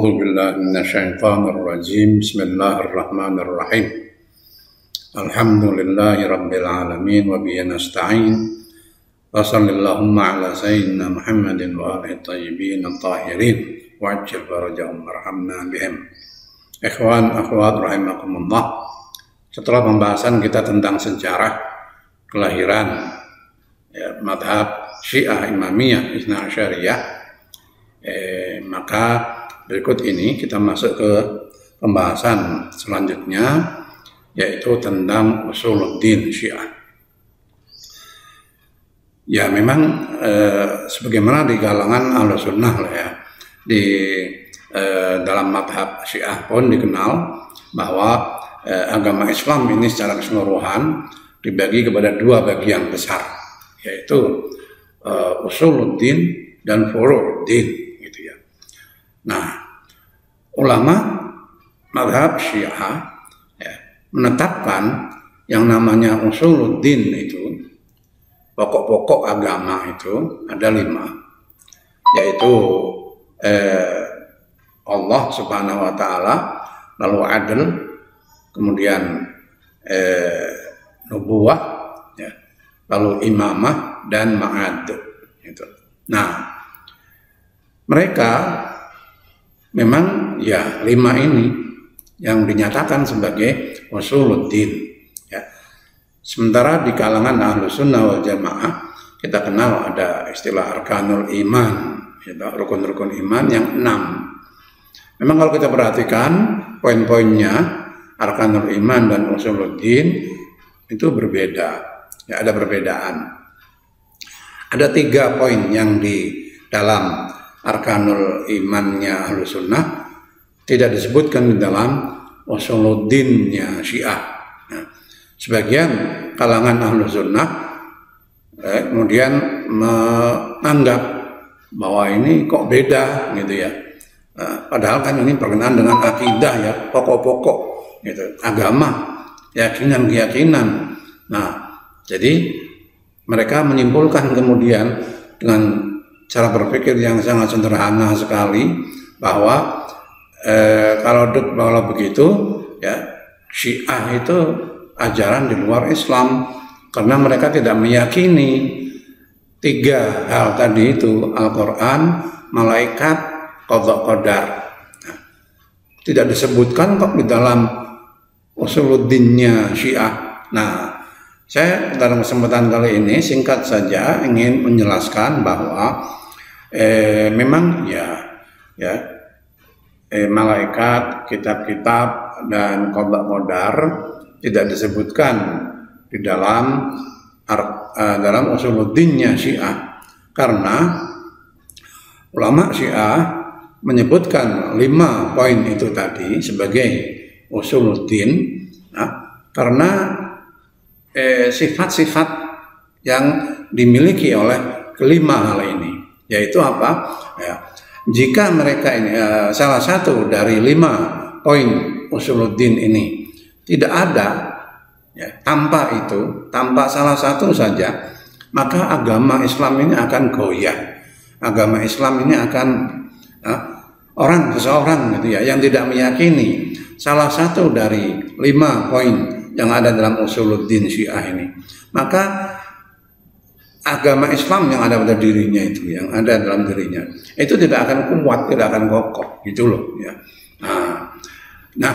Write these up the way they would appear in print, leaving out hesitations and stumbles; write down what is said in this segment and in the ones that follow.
A'udzu billahi minasyaitonir rajim. Bismillahirrahmanirrahim. Alhamdulillahi rabbil alamin wa bihi nasta'in. Wa sallallahu ala sayyidina Muhammadin wa alihi thayyibin at-tahirin wa ajil farajahum warhamna bihim. Ikhwan akhwat rahimakumullah. Setelah pembahasan kita tentang sejarah kelahiran madhab Syiah Imamiyah Itsna Asyariyah, maka berikut ini kita masuk ke pembahasan selanjutnya, yaitu tentang usuluddin Syiah. Ya memang sebagaimana di kalangan Ahlussunnah lah ya, di dalam madhab Syiah pun dikenal bahwa agama Islam ini secara keseluruhan dibagi kepada dua bagian besar, yaitu usuluddin dan furu'uddin. Nah, ulama madhab Syiah menetapkan yang namanya usuluddin itu, pokok-pokok agama itu ada 5, yaitu Allah Subhanahu wa Ta'ala, lalu adil, kemudian nubuwah, lalu imamah dan ma'ad. Gitu. Nah, mereka memang ya 5 ini yang dinyatakan sebagai usuluddin. Ya. Sementara di kalangan Ahlussunnah wal Jamaah kita kenal ada istilah arkanul iman, rukun-rukun iman yang 6. Memang kalau kita perhatikan poin-poinnya arkanul iman dan usuluddin itu berbeda. Ya, ada perbedaan. Ada 3 poin yang di dalam arkanul imannya Ahlussunnah tidak disebutkan di dalam usuluddinnya Syiah. Nah, sebagian kalangan Ahlussunnah kemudian menganggap bahwa ini kok beda gitu ya. Padahal kan ini berkenaan dengan akidah ya, pokok-pokok gitu, agama, keyakinan-keyakinan. Nah, jadi mereka menyimpulkan kemudian dengan cara berpikir yang sangat sederhana sekali bahwa kalau begitu ya Syiah itu ajaran di luar Islam, karena mereka tidak meyakini 3 hal tadi itu, Al-Quran, malaikat, qadha qadar. Nah, tidak disebutkan kok di dalam usuluddinnya Syiah. Nah, saya dalam kesempatan kali ini singkat saja ingin menjelaskan bahwa memang malaikat, kitab-kitab dan qadha qadar tidak disebutkan di dalam usuluddinnya Syiah, karena ulama Syiah menyebutkan 5 poin itu tadi sebagai usuluddin, karena sifat-sifat yang dimiliki oleh kelima hal ini, yaitu apa? Ya, jika mereka ini salah satu dari 5 poin usuluddin ini tidak ada, ya, tanpa salah satu saja, maka agama Islam ini akan goyah. Agama Islam ini akan seseorang gitu ya, yang tidak meyakini salah satu dari 5 poin yang ada dalam usuluddin Syiah ini, maka agama Islam yang ada pada dirinya itu, yang ada dalam dirinya itu tidak akan kuat, tidak akan kokoh, gitu loh ya. Nah,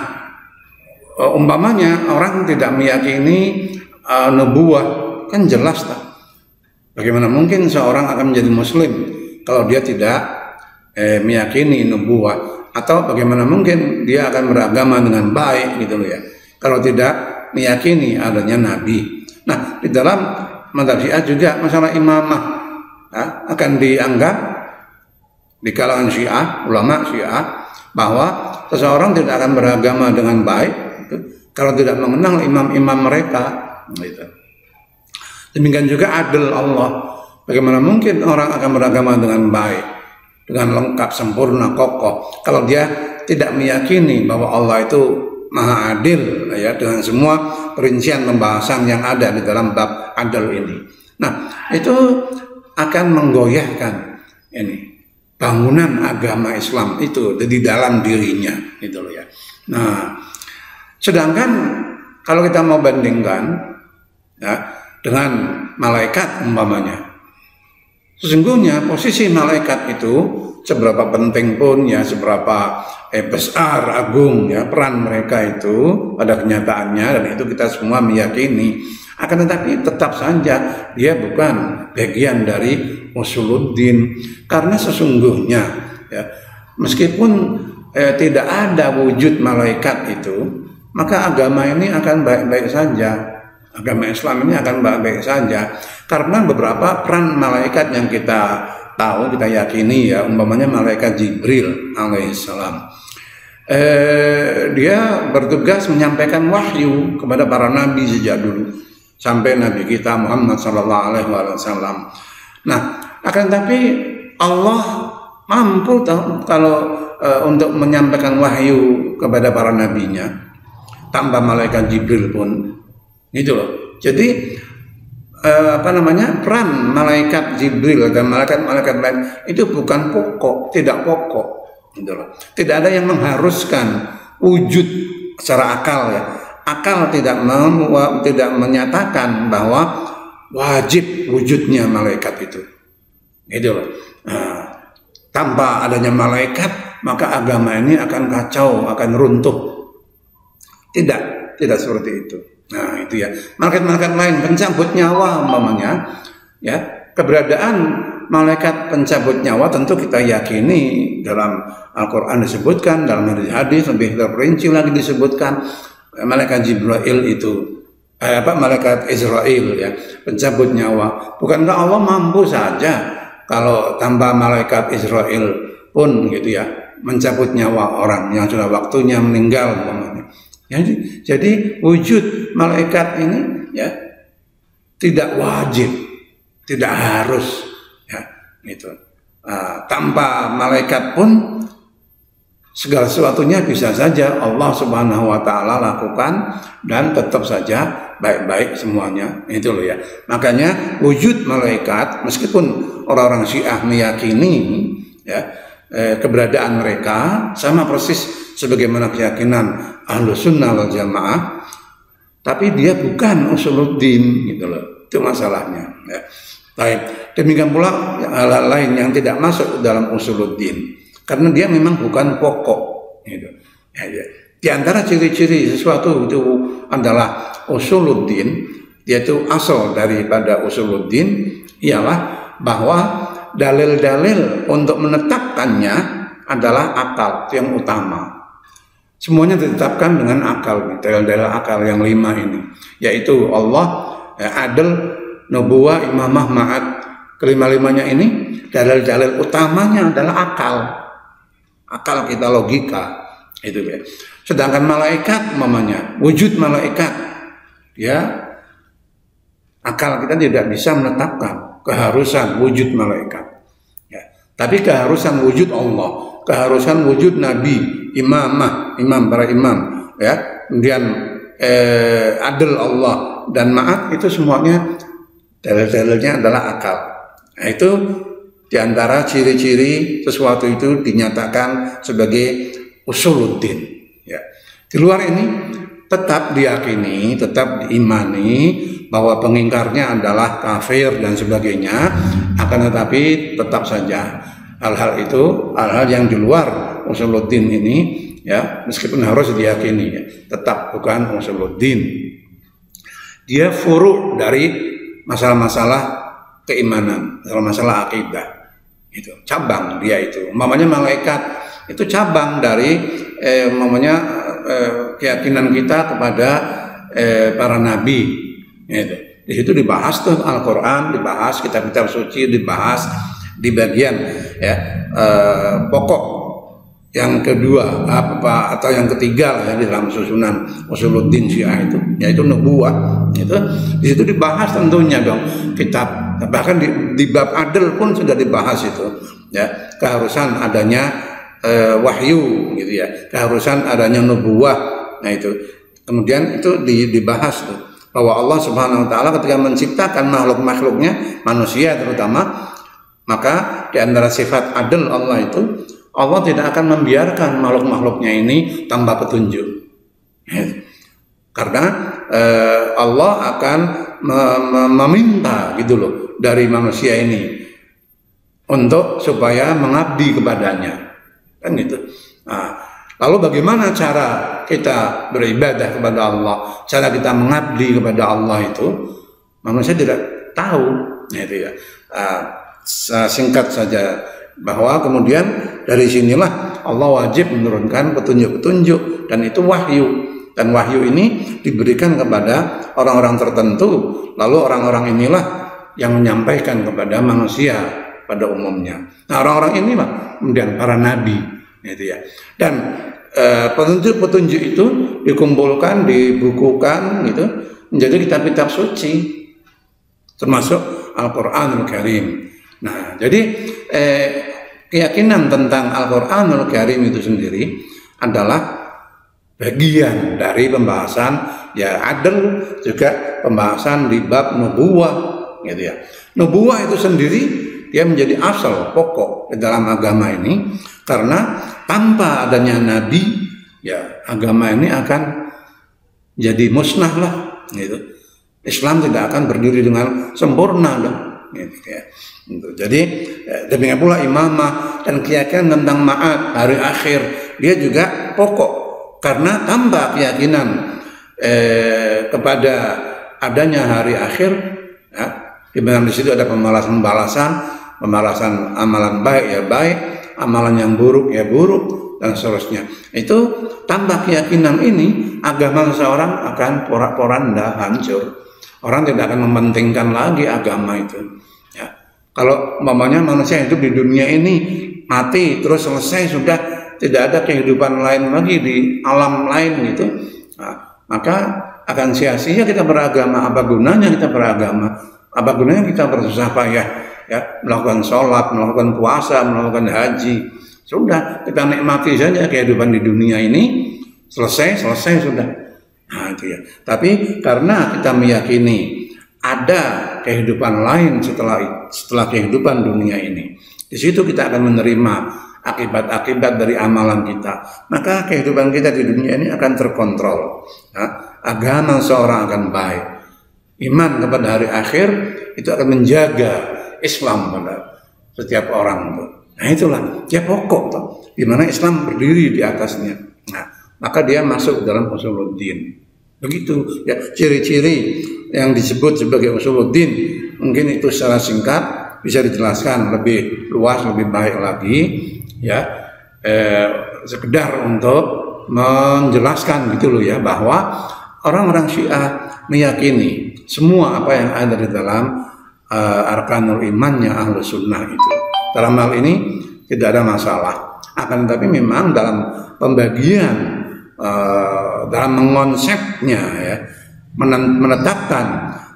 umpamanya orang tidak meyakini nubuwah, kan jelas tak? Bagaimana mungkin seorang akan menjadi muslim kalau dia tidak meyakini nubuwah? Atau bagaimana mungkin dia akan beragama dengan baik gitu loh ya, kalau tidak meyakini adanya nabi. Nah, di dalam madhab Syiah juga masalah imamah akan dianggap di kalangan Syiah, ulama Syiah, bahwa seseorang tidak akan beragama dengan baik kalau tidak mengenal imam-imam mereka. Gitu. Demikian juga adil Allah. Bagaimana mungkin orang akan beragama dengan baik, dengan lengkap, sempurna, kokoh, kalau dia tidak meyakini bahwa Allah itu Maha adil ya, dengan semua perincian pembahasan yang ada di dalam bab adil ini. Nah, itu akan menggoyahkan ini bangunan agama Islam itu di dalam dirinya, gitu loh ya. Nah, sedangkan kalau kita mau bandingkan ya dengan malaikat umpamanya, sesungguhnya posisi malaikat itu seberapa penting pun ya, seberapa besar, agung ya peran mereka itu pada kenyataannya, dan itu kita semua meyakini. Akan tetapi tetap saja dia bukan bagian dari usuluddin, karena sesungguhnya ya, meskipun tidak ada wujud malaikat itu, maka agama ini akan baik-baik saja. Agama Islam ini akan baik-baik saja, karena beberapa peran malaikat yang kita tahu, kita yakini ya, umpamanya malaikat Jibril alaihissalam. Dia bertugas menyampaikan wahyu kepada para nabi sejak dulu sampai nabi kita Muhammad sallallahu alaihi wasallam. Nah, akan tapi Allah mampu kalau untuk menyampaikan wahyu kepada para nabinya tanpa malaikat Jibril pun, gitu loh. Jadi peran malaikat Jibril dan malaikat-malaikat lain itu bukan pokok, tidak pokok, gitu loh. Tidak ada yang mengharuskan wujud secara akal ya. Akal tidak menyatakan bahwa wajib wujudnya malaikat itu, gitu loh. Nah, tanpa adanya malaikat maka agama ini akan kacau, akan runtuh. Tidak seperti itu. Nah, itu ya. Malaikat-malaikat lain pencabut nyawa umpamanya ya, keberadaan malaikat pencabut nyawa tentu kita yakini, dalam Al-Qur'an disebutkan, dalam hadis lebih terperinci lagi disebutkan. Malaikat Jibril itu malaikat Israel ya, pencabut nyawa. Bukankah Allah mampu saja kalau tanpa malaikat Israel pun, gitu ya, mencabut nyawa orang yang sudah waktunya meninggal umpamanya. Jadi wujud malaikat ini ya tidak wajib, tidak harus ya, gitu. Tanpa malaikat pun segala sesuatunya bisa saja Allah Subhanahu wa taala lakukan dan tetap saja baik-baik semuanya, itu loh ya. Makanya wujud malaikat, meskipun orang-orang Syiah meyakini ya keberadaan mereka sama persis sebagaimana keyakinan Ahlus Sunnah wal Jamaah, tapi dia bukan usuluddin, gitu loh. Itu masalahnya ya. Baik, demikian pula hal-hal lain yang tidak masuk dalam usuluddin, karena dia memang bukan pokok, gitu. Ya. Di antara ciri-ciri sesuatu itu adalah usuluddin, yaitu asal daripada usuluddin ialah bahwa dalil-dalil untuk menetapkannya adalah akal, itu yang utama. Semuanya ditetapkan dengan akal, dalil-dalil akal yang 5 ini, yaitu Allah, adil, nubuwah, imamah, ma'ad. Kelima-limanya ini dalil-dalil utamanya adalah akal. Akal kita, logika, itu ya. Sedangkan malaikat umpamanya, wujud malaikat ya, akal kita tidak bisa menetapkan keharusan wujud malaikat ya. Tapi keharusan wujud Allah, keharusan wujud nabi, imam, para imam ya, kemudian adil Allah dan ma'ad, itu semuanya dalil-dalilnya adalah akal. Nah, itu diantara ciri-ciri sesuatu itu dinyatakan sebagai usuluddin ya. Di luar ini tetap diyakini, tetap diimani bahwa pengingkarnya adalah kafir dan sebagainya, akan tetapi tetap saja hal-hal itu, hal-hal yang di luar usuluddin ini ya, meskipun harus diyakini ya, tetap bukan usuluddin. Dia furu' dari masalah-masalah keimanan, masalah akidah, itu cabang dia itu. Umpamanya malaikat itu cabang dari keyakinan kita kepada para nabi, gitu. Di situ dibahas tuh Al-Quran, dibahas kitab-kitab suci, dibahas di bagian ya pokok yang kedua atau yang ketiga ya, di dalam susunan usuluddin Syiah itu, yaitu nubuwah. Itu di situ dibahas tentunya dong kitab, bahkan di bab adil pun sudah dibahas itu ya, keharusan adanya wahyu, gitu ya, keharusan adanya nubuwah. Nah itu kemudian itu dibahas tuh, bahwa Allah Subhanahu wa taala ketika menciptakan makhluk-makhluknya, manusia terutama, Maka di antara sifat adil Allah itu, Allah tidak akan membiarkan makhluk-makhluknya ini tanpa petunjuk. Karena Allah akan meminta gitu loh dari manusia ini untuk supaya mengabdi kepadanya, kan gitu. Nah, lalu bagaimana cara kita beribadah kepada Allah, cara kita mengabdi kepada Allah itu manusia tidak tahu, gitu ya. Singkat saja bahwa kemudian dari sinilah Allah wajib menurunkan petunjuk-petunjuk, dan itu wahyu. Dan wahyu ini diberikan kepada orang-orang tertentu, lalu orang-orang inilah yang menyampaikan kepada manusia pada umumnya. Nah, orang-orang inilah kemudian para nabi, gitu ya. Dan petunjuk-petunjuk itu dikumpulkan, dibukukan, gitu, menjadi kitab-kitab suci, termasuk Al-Quranul Karim. Nah, jadi keyakinan tentang Al-Quranul Karim itu sendiri adalah bagian dari pembahasan ya adil, juga pembahasan di bab nubuwah, gitu ya. Nubuwah itu sendiri dia menjadi asal pokok di dalam agama ini, karena tanpa adanya nabi ya agama ini akan jadi musnah lah, gitu. Islam tidak akan berdiri dengan sempurna dong, gitu ya. Jadi demikian pula imamah dan keyakinan tentang ma'ad, hari akhir, dia juga pokok. Karena tanpa keyakinan kepada adanya hari akhir, ya, di mana di situ ada pembalasan amalan baik ya baik, amalan yang buruk ya buruk, dan seterusnya. Itu tanpa keyakinan ini agama seseorang akan porak-poranda, hancur. Orang tidak akan mementingkan lagi agama itu. Ya. Kalau umpamanya manusia hidup di dunia ini mati terus selesai sudah, tidak ada kehidupan lain lagi di alam lain gitu, nah, maka akan sia-sia kita beragama. Apa gunanya kita beragama? Apa gunanya kita bersusah payah ya melakukan sholat, melakukan puasa, melakukan haji? Sudah, kita nikmati saja kehidupan di dunia ini, selesai sudah. Nah, itu ya. Tapi karena kita meyakini ada kehidupan lain setelah kehidupan dunia ini, di situ kita akan menerima akibat-akibat dari amalan kita, maka kehidupan kita di dunia ini akan terkontrol. Nah, agama seorang akan baik, iman kepada hari akhir itu akan menjaga Islam pada setiap orang. Nah, itulah dia pokok toh, di mana Islam berdiri di atasnya. Nah, maka dia masuk dalam usuluddin. Begitu ya ciri-ciri yang disebut sebagai usuluddin. Mungkin itu secara singkat bisa dijelaskan lebih luas, lebih baik lagi. Ya, sekedar untuk menjelaskan gitu loh ya, bahwa orang-orang Syiah meyakini semua apa yang ada di dalam arkanul imannya Ahlus Sunnah itu. Dalam hal ini tidak ada masalah. Akan tetapi memang dalam pembagian, dalam mengonsepnya ya, menetapkan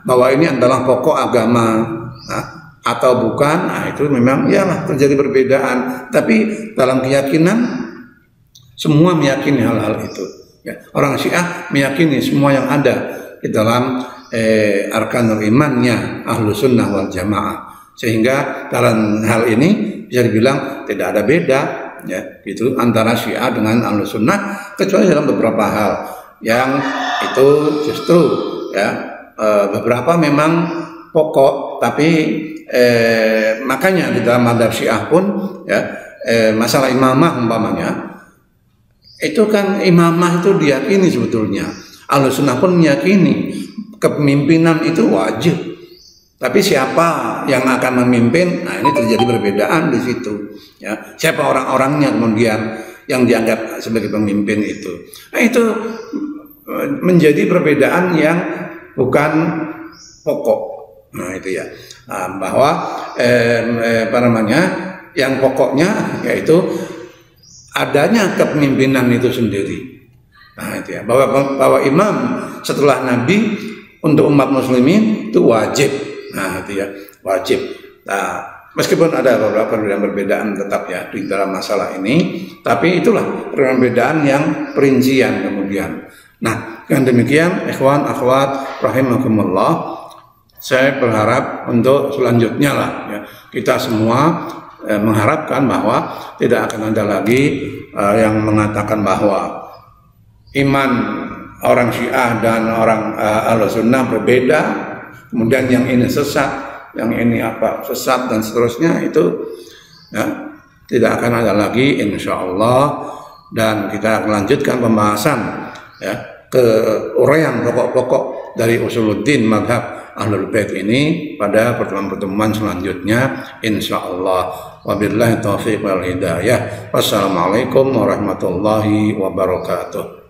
bahwa ini adalah pokok agama, atau bukan, nah itu memang iyalah terjadi perbedaan. Tapi dalam keyakinan semua meyakini hal-hal itu. Ya, orang Syiah meyakini semua yang ada di dalam arkanul imannya Ahlus Sunnah wal Jamaah. Sehingga dalam hal ini bisa dibilang tidak ada beda ya gitu antara Syiah dengan Ahlus Sunnah, kecuali dalam beberapa hal yang itu justru ya beberapa memang pokok, tapi makanya di dalam mazhab Syiah pun ya masalah imamah umpamanya itu kan imamah itu diyakini sebetulnya. Ahlus Sunnah pun meyakini kepemimpinan itu wajib, tapi siapa yang akan memimpin, nah ini terjadi perbedaan di situ ya. Siapa orang-orangnya kemudian yang dianggap sebagai pemimpin itu, nah itu menjadi perbedaan yang bukan pokok. Nah itu ya, bahwa apa namanya, yang pokoknya yaitu adanya kepemimpinan itu sendiri. Nah itu ya, bahwa imam setelah Nabi untuk umat muslimin itu wajib. Nah itu ya, wajib. Nah meskipun ada beberapa perbedaan tetap ya di dalam masalah ini, tapi itulah perbedaan yang perincian kemudian. Nah dengan demikian ikhwan akhwat rahimakumullah, saya berharap untuk selanjutnya lah ya, kita semua mengharapkan bahwa tidak akan ada lagi yang mengatakan bahwa iman orang Syiah dan orang Ahlussunnah berbeda, kemudian yang ini sesat, yang ini sesat dan seterusnya, itu ya, tidak akan ada lagi insya Allah. Dan kita akan lanjutkan pembahasan ya, ke uraian pokok-pokok dari usuluddin madhab Ahlul Bait ini pada pertemuan-pertemuan selanjutnya insya Allah. Wabillahi taufiq wal hidayah. Wassalamualaikum warahmatullahi wabarakatuh.